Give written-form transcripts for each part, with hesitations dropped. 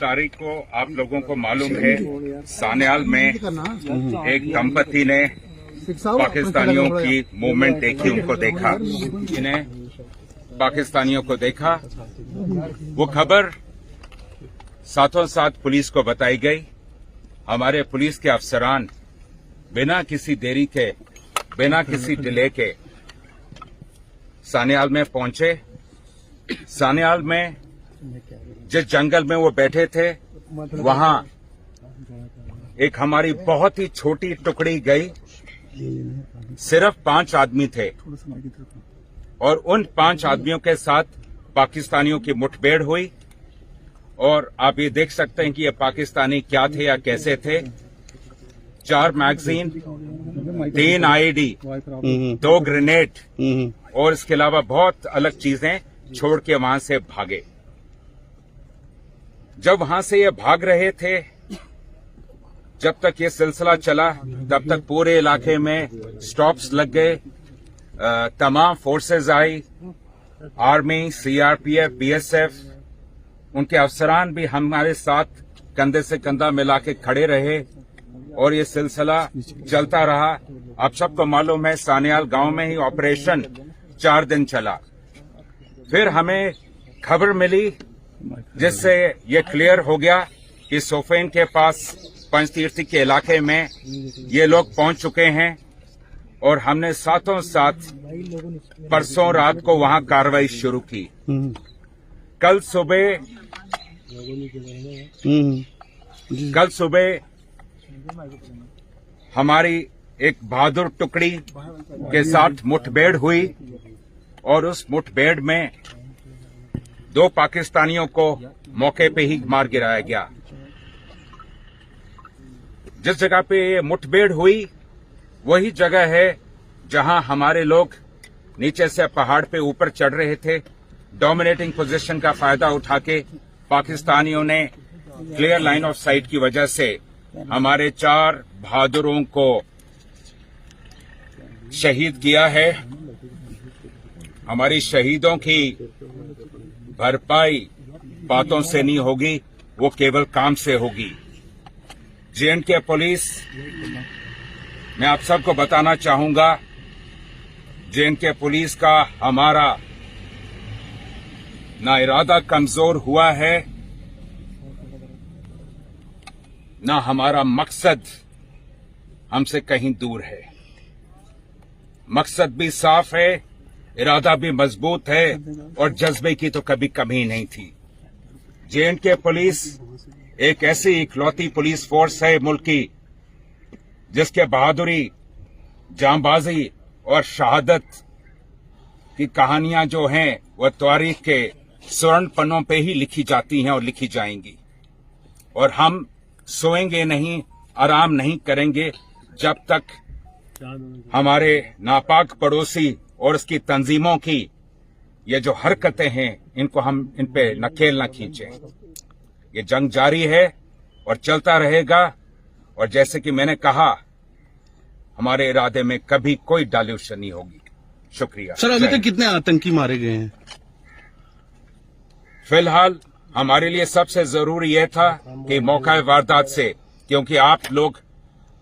तारीख को आप लोगों को मालूम है सान्याल में एक दंपति ने पाकिस्तानियों की मूवमेंट देखी, उनको देखा, इन्हें पाकिस्तानियों को देखा। वो खबर साथों साथ पुलिस को बताई गई। हमारे पुलिस के अफसरान बिना किसी देरी के, बिना किसी डिले के सान्याल में पहुंचे। सान्याल में जिस जंगल में वो बैठे थे, वहां एक हमारी बहुत ही छोटी टुकड़ी गई। सिर्फ 5 आदमी थे और उन 5 आदमियों के साथ पाकिस्तानियों की मुठभेड़ हुई। और आप ये देख सकते हैं कि ये पाकिस्तानी क्या थे या कैसे थे। 4 मैगजीन, 3 आईडी, 2 ग्रेनेड और इसके अलावा बहुत अलग चीजें छोड़ के वहां से भागे। जब वहां से ये भाग रहे थे, जब तक ये सिलसिला चला, तब तक पूरे इलाके में स्टॉप्स लग गए। तमाम फोर्सेज आई, आर्मी, सीआरपीएफ, बीएसएफ, उनके अफसरान भी हमारे साथ कंधे से कंधा मिला के खड़े रहे और ये सिलसिला चलता रहा। आप सबको मालूम है सान्याल गांव में ही ऑपरेशन 4 दिन चला। फिर हमें खबर मिली जिससे ये क्लियर हो गया कि सोफेन के पास पंचतीर्थी के इलाके में ये लोग पहुंच चुके हैं और हमने साथों साथ परसों रात को वहां कार्रवाई शुरू की। कल सुबह हमारी एक बहादुर टुकड़ी के साथ मुठभेड़ हुई और उस मुठभेड़ में 2 पाकिस्तानियों को मौके पे ही मार गिराया गया। जिस जगह पे ये मुठभेड़ हुई वही जगह है जहां हमारे लोग नीचे से पहाड़ पे ऊपर चढ़ रहे थे। डोमिनेटिंग पोजीशन का फायदा उठा के पाकिस्तानियों ने क्लियर लाइन ऑफ साइट की वजह से हमारे 4 बहादुरों को शहीद किया है। हमारी शहीदों की भरपाई बातों से नहीं होगी, वो केवल काम से होगी। जे&के पुलिस, मैं आप सबको बताना चाहूंगा, जे&के पुलिस का हमारा ना इरादा कमजोर हुआ है, ना हमारा मकसद हमसे कहीं दूर है। मकसद भी साफ है, इरादा भी मजबूत है और जज्बे की तो कभी कमी नहीं थी। जे&के पुलिस एक ऐसी इकलौती पुलिस फोर्स है मुल्क की जिसके बहादुरी, जांबाजी और शहादत की कहानियां जो हैं वह तारीख के स्वर्ण पन्नों पे ही लिखी जाती हैं और लिखी जाएंगी। और हम सोएंगे नहीं, आराम नहीं करेंगे जब तक हमारे नापाक पड़ोसी और उसकी तंजीमों की ये जो हरकतें हैं इनको हम इन पे नकेल न खींचें। ये जंग जारी है और चलता रहेगा और जैसे कि मैंने कहा, हमारे इरादे में कभी कोई डाल्यूशन नहीं होगी। शुक्रिया। सर, अभी तक कितने आतंकी मारे गए हैं? फिलहाल हमारे लिए सबसे जरूरी यह था कि मौका वारदात से, क्योंकि आप लोग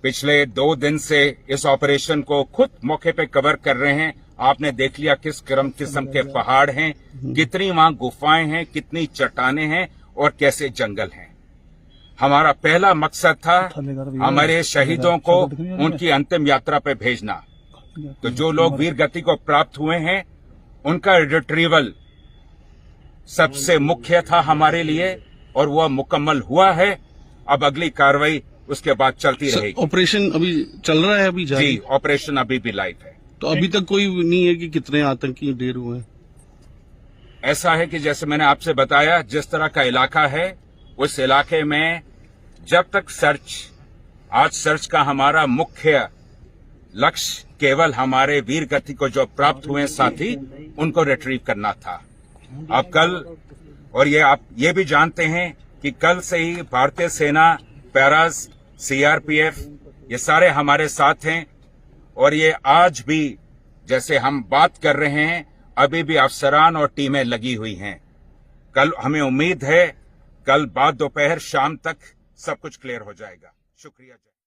पिछले 2 दिन से इस ऑपरेशन को खुद मौके पे कवर कर रहे हैं, आपने देख लिया किस किस्म के पहाड़ हैं, कितनी वहां गुफाएं हैं, कितनी चट्टानें हैं और कैसे जंगल हैं। हमारा पहला मकसद था हमारे शहीदों को उनकी अंतिम यात्रा पे भेजना। तो जो लोग वीर गति को प्राप्त हुए हैं उनका रिट्रीवल सबसे मुख्य था हमारे लिए और वह मुकम्मल हुआ है। अब अगली कार्रवाई उसके बाद चलती रहेगी। ऑपरेशन अभी चल रहा है? अभी जी, ऑपरेशन अभी भी लाइव है। तो अभी तक कोई नहीं है कि कितने आतंकी ढेर हुए हैं? ऐसा है कि जैसे मैंने आपसे बताया, जिस तरह का इलाका है उस इलाके में जब तक आज सर्च का हमारा मुख्य लक्ष्य केवल हमारे वीर गति को जो प्राप्त हुए साथी उनको रिट्रीव करना था। अब कल, और आप ये भी जानते हैं कि कल से ही भारतीय सेना, पैराज, सीआरपीएफ ये सारे हमारे साथ हैं और ये आज भी जैसे हम बात कर रहे हैं अभी भी अफसरान और टीमें लगी हुई हैं। कल हमें उम्मीद है कल बाद दोपहर शाम तक सब कुछ क्लियर हो जाएगा। शुक्रिया।